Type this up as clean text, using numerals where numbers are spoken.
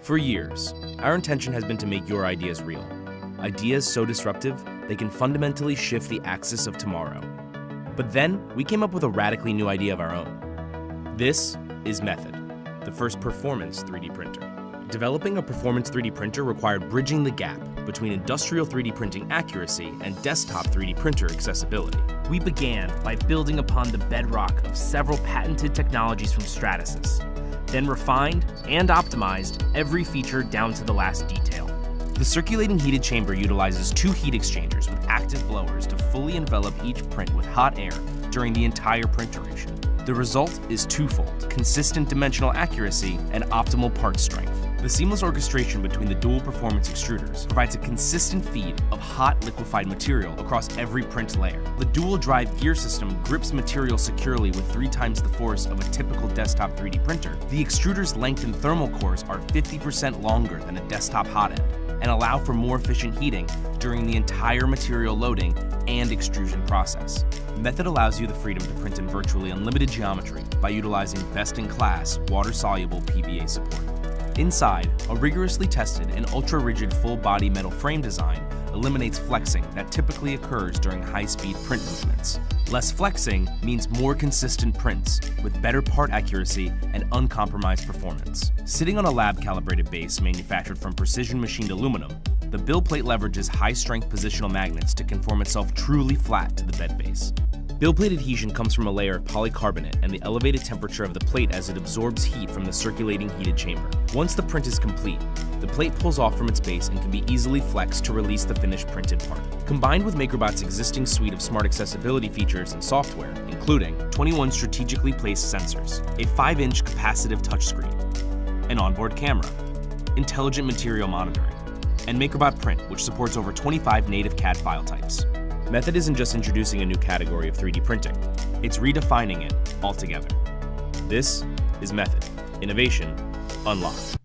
For years, our intention has been to make your ideas real. Ideas so disruptive, they can fundamentally shift the axis of tomorrow. But then, we came up with a radically new idea of our own. This is Method, the first performance 3D printer. Developing a performance 3D printer required bridging the gap between industrial 3D printing accuracy and desktop 3D printer accessibility. We began by building upon the bedrock of several patented technologies from Stratasys, then refined and optimized every feature down to the last detail. The circulating heated chamber utilizes 2 heat exchangers with active blowers to fully envelop each print with hot air during the entire print duration. The result is twofold: consistent dimensional accuracy and optimal part strength. The seamless orchestration between the Dual Performance Extruders provides a consistent feed of hot liquefied material across every print layer. The dual drive gear system grips material securely with 3 times the force of a typical desktop 3D printer. The extruder's lengthened thermal cores are 50% longer than a desktop hot end and allow for more efficient heating during the entire material loading and extrusion process. Method allows you the freedom to print in virtually unlimited geometry by utilizing best-in-class water-soluble PVA support. Inside, a rigorously tested and ultra-rigid full-body metal frame design eliminates flexing that typically occurs during high-speed print movements. Less flexing means more consistent prints with better part accuracy and uncompromised performance. Sitting on a lab-calibrated base manufactured from precision-machined aluminum, the build plate leverages high-strength positional magnets to conform itself truly flat to the bed base. Build plate adhesion comes from a layer of polycarbonate and the elevated temperature of the plate as it absorbs heat from the circulating heated chamber. Once the print is complete, the plate pulls off from its base and can be easily flexed to release the finished printed part. Combined with MakerBot's existing suite of smart accessibility features and software, including 21 strategically placed sensors, a 5-inch capacitive touchscreen, an onboard camera, intelligent material monitoring, and MakerBot Print, which supports over 25 native CAD file types. Method isn't just introducing a new category of 3D printing, it's redefining it altogether. This is Method, innovation unlocked.